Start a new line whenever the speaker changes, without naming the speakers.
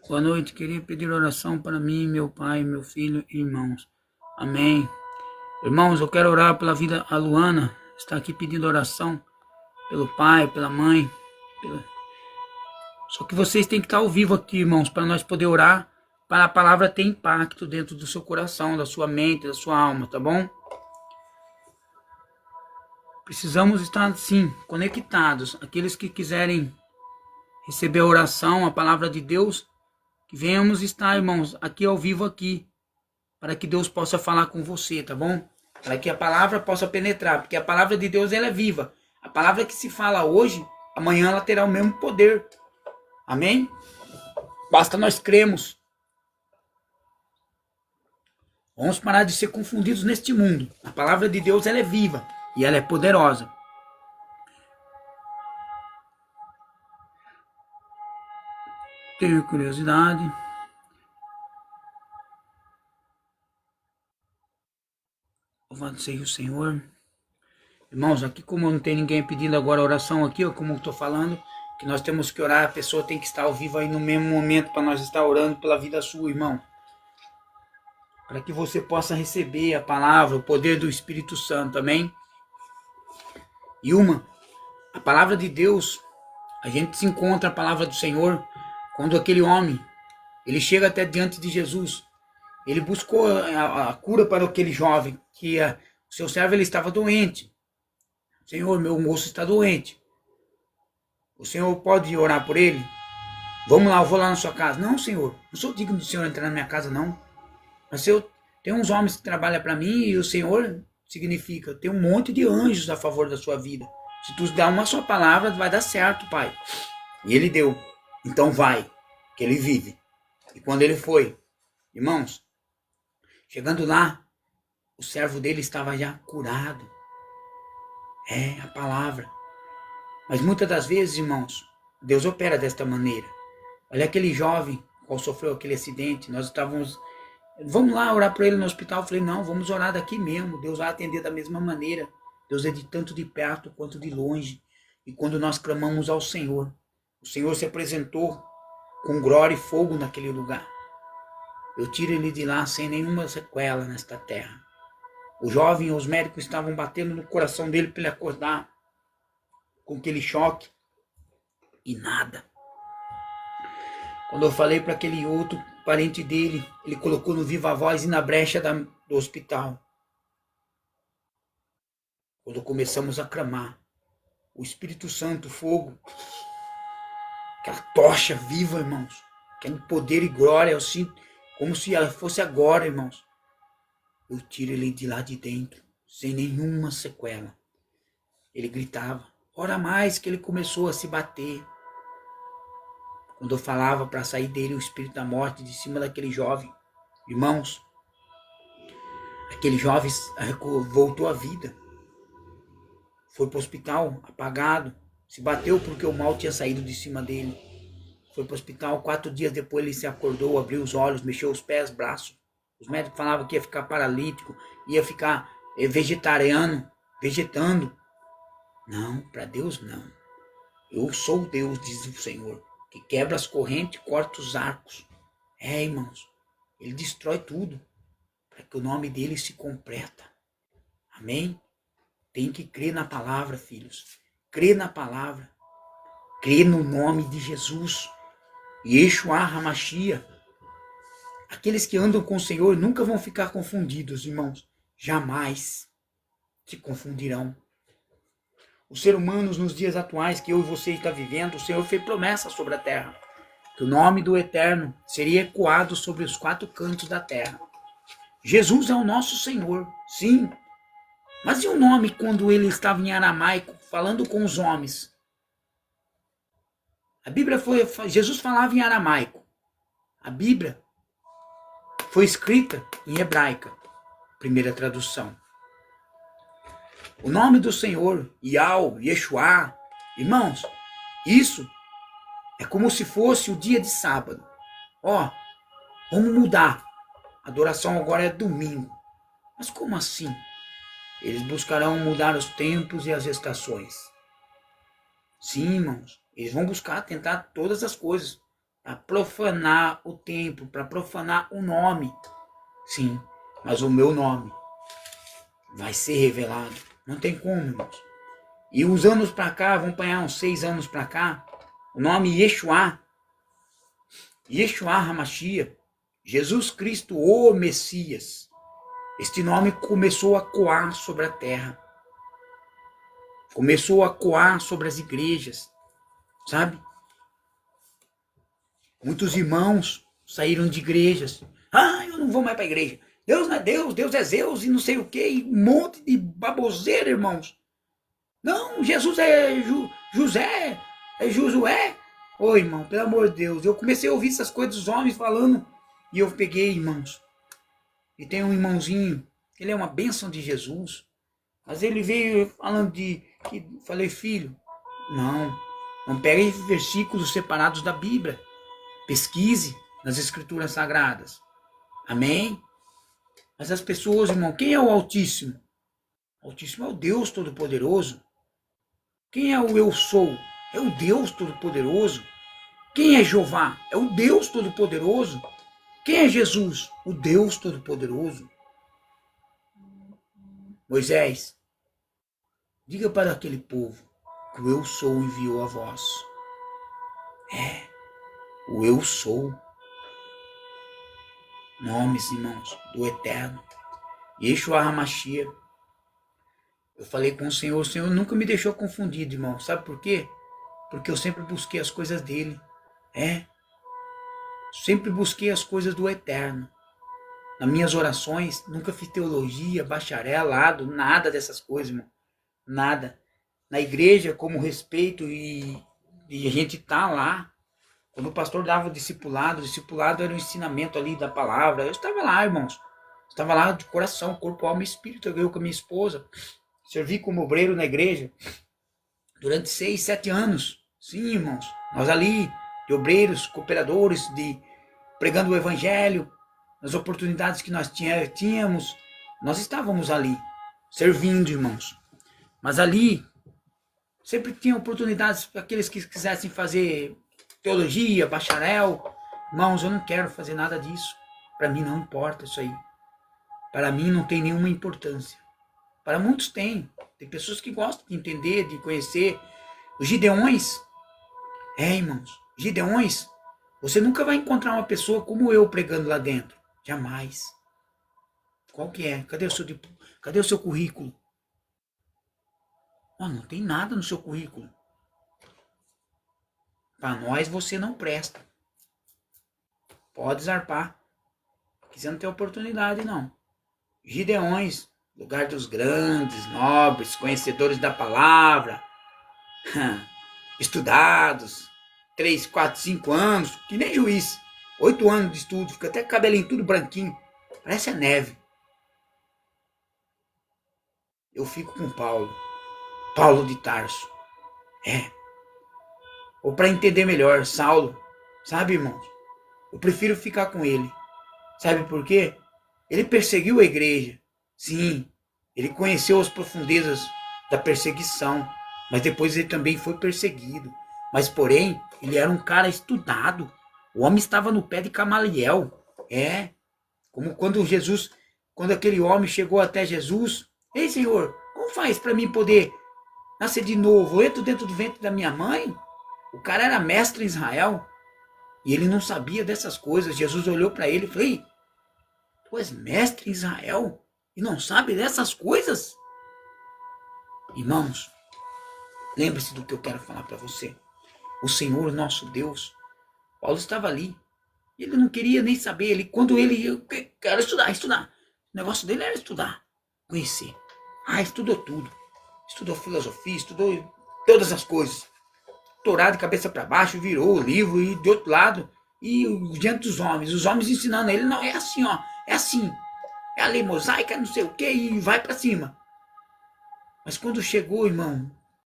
Boa noite, queria pedir oração para mim, meu pai, meu filho e irmãos. Amém. Irmãos, eu quero orar pela vida. A Luana está aqui pedindo oração pelo pai, pela mãe. Só que vocês têm que estar ao vivo aqui, irmãos, para nós poder orar, para a palavra ter impacto dentro do seu coração, da sua mente, da sua alma, tá bom? Precisamos estar, sim, conectados. Aqueles que quiserem receber a oração, a palavra de Deus, que venhamos estar, irmãos, aqui ao vivo aqui, para que Deus possa falar com você, tá bom? Para que a palavra possa penetrar, porque a palavra de Deus ela é viva. A palavra que se fala hoje, amanhã ela terá o mesmo poder. Amém? Basta nós cremos. Vamos parar de ser confundidos neste mundo. A palavra de Deus ela é viva e ela é poderosa. Tenho curiosidade. Louvado seja o Senhor. Irmãos, aqui como não tem ninguém pedindo agora oração aqui, ó, como eu estou falando, que nós temos que orar, a pessoa tem que estar ao vivo aí no mesmo momento para nós estar orando pela vida sua, irmão. Para que você possa receber a palavra, o poder do Espírito Santo, amém? E a palavra de Deus, a gente se encontra a palavra do Senhor quando aquele homem, ele chega até diante de Jesus. Ele buscou a cura para aquele jovem, que o seu servo ele estava doente. Senhor, meu moço está doente. O Senhor pode orar por ele? Vamos lá, eu vou lá na sua casa. Não, Senhor, não sou digno do Senhor entrar na minha casa, não. Mas eu tenho uns homens que trabalham para mim e o Senhor significa, tem um monte de anjos a favor da sua vida. Se tu dá uma só palavra, vai dar certo, pai. E ele deu. Então vai, que ele vive. E quando ele foi, irmãos, chegando lá, o servo dele estava já curado. É a palavra. Mas muitas das vezes, irmãos, Deus opera desta maneira. Olha aquele jovem qual sofreu aquele acidente. Nós estávamos, vamos lá orar para ele no hospital. Eu falei, não, vamos orar daqui mesmo. Deus vai atender da mesma maneira. Deus é de tanto de perto quanto de longe. E quando nós clamamos ao Senhor, o Senhor se apresentou com glória e fogo naquele lugar. Eu tiro ele de lá sem nenhuma sequela nesta terra. O jovem, os médicos estavam batendo no coração dele para ele acordar com aquele choque e nada. Quando eu falei para aquele outro parente dele, ele colocou no viva voz e na brecha do hospital. Quando começamos a clamar, o Espírito Santo, o fogo, aquela tocha viva, irmãos, aquele poder e glória, eu sinto como se ela fosse agora, irmãos. Eu tiro ele de lá de dentro, sem nenhuma sequela. Ele gritava, ora mais, que ele começou a se bater. Quando eu falava para sair dele o espírito da morte de cima daquele jovem, irmãos, aquele jovem voltou à vida. Foi para o hospital, apagado, se bateu porque o mal tinha saído de cima dele. Foi para o hospital, 4 dias depois ele se acordou, abriu os olhos, mexeu os pés, braços. Os médicos falavam que ia ficar paralítico, ia ficar vegetariano, vegetando. Não, para Deus não. Eu sou Deus, diz o Senhor, que quebra as correntes, corta os arcos. É, irmãos, ele destrói tudo, para que o nome dele se completa. Amém? Tem que crer na palavra, filhos. Crer na palavra. Crer no nome de Jesus. Yeshua HaMashiach. Aqueles que andam com o Senhor nunca vão ficar confundidos, irmãos. Jamais se confundirão. Os seres humanos nos dias atuais que eu e você está vivendo, o Senhor fez promessa sobre a terra. Que o nome do Eterno seria ecoado sobre os 4 cantos da terra. Jesus é o nosso Senhor, sim. Mas e o nome quando ele estava em aramaico, falando com os homens? A Bíblia Jesus falava em aramaico. A Bíblia foi escrita em hebraica, primeira tradução. O nome do Senhor, Yahweh, Yeshua, irmãos, isso é como se fosse o dia de sábado. Ó, vamos mudar. A adoração agora é domingo. Mas como assim? Eles buscarão mudar os tempos e as estações. Sim, irmãos, eles vão buscar tentar todas as coisas para profanar o templo, para profanar o nome. Sim, mas o meu nome vai ser revelado. Não tem como, irmãos. E uns anos para cá, vão apanhar uns 6 anos para cá, o nome Yeshua, Yeshua HaMashiach, Jesus Cristo, o Messias. Este nome começou a coar sobre a terra. Começou a coar sobre as igrejas, sabe? Muitos irmãos saíram de igrejas. Ah, eu não vou mais para a igreja. Deus não é Deus, Deus é Zeus e não sei o quê. E um monte de baboseira, irmãos. Não, Jesus é José, é Josué. Ô, irmão, pelo amor de Deus. Eu comecei a ouvir essas coisas dos homens falando. E eu peguei, irmãos. E tem um irmãozinho, ele é uma bênção de Jesus. Mas ele veio falando falei, filho, não pegue versículos separados da Bíblia. Pesquise nas Escrituras Sagradas. Amém? Mas as pessoas, irmão, quem é o Altíssimo? O Altíssimo é o Deus Todo-Poderoso. Quem é o Eu Sou? É o Deus Todo-Poderoso. Quem é Jeová? É o Deus Todo-Poderoso. Quem é Jesus? O Deus Todo-Poderoso. Moisés, diga para aquele povo que o Eu Sou enviou a vós. O Eu Sou. Nomes, irmãos, do Eterno. Yeshua HaMashiach. Eu falei com o Senhor nunca me deixou confundido, irmão. Sabe por quê? Porque eu sempre busquei as coisas dele. Sempre busquei as coisas do Eterno. Nas minhas orações, nunca fiz teologia, bacharelado, nada dessas coisas, irmão. Nada. Na igreja, como respeito e a gente tá lá. Quando o pastor dava o discipulado era o ensinamento ali da palavra. Eu estava lá, irmãos. Estava lá de coração, corpo, alma e espírito. Eu com a minha esposa. Servi como obreiro na igreja durante 6, 7 anos. Sim, irmãos. Nós ali, de obreiros, cooperadores, pregando o evangelho, nas oportunidades que nós tínhamos, nós estávamos ali, servindo, irmãos. Mas ali, sempre tinha oportunidades para aqueles que quisessem fazer teologia, bacharel. Irmãos, eu não quero fazer nada disso. Para mim não importa isso aí. Para mim não tem nenhuma importância. Para muitos tem. Tem pessoas que gostam de entender, de conhecer. Os Gideões. Irmãos. Gideões. Você nunca vai encontrar uma pessoa como eu pregando lá dentro. Jamais. Qual que é? Cadê o seu currículo? Não tem nada no seu currículo. Para nós você não presta. Pode zarpar. Aqui você não tem oportunidade, não. Gideões. Lugar dos grandes, nobres, conhecedores da palavra, estudados, 3, 4, 5 anos, que nem juiz, 8 anos de estudo, fica até cabelinho tudo branquinho, parece a neve. Eu fico com Paulo de Tarso, ou para entender melhor, Saulo, sabe, irmãos, eu prefiro ficar com ele, sabe por quê? Ele perseguiu a igreja. Sim, ele conheceu as profundezas da perseguição, mas depois ele também foi perseguido. Mas, porém, ele era um cara estudado. O homem estava no pé de Gamaliel. Como quando aquele homem chegou até Jesus. Ei, Senhor, como faz para mim poder nascer de novo? Eu entro dentro do ventre da minha mãe? O cara era mestre em Israel e ele não sabia dessas coisas. Jesus olhou para ele e falou: Ei, tu és mestre em Israel e não sabe dessas coisas? Irmãos, lembre-se do que eu quero falar para você. O Senhor, nosso Deus, Paulo estava ali. Ele não queria nem saber. Eu quero estudar. O negócio dele era estudar, conhecer. Estudou tudo. Estudou filosofia, estudou todas as coisas. Torá de cabeça para baixo, virou o livro e de outro lado. E diante dos homens, os homens ensinando ele, não, é assim, ó, é assim. É a lei mosaica, não sei o que, e vai para cima. Mas quando chegou, irmão,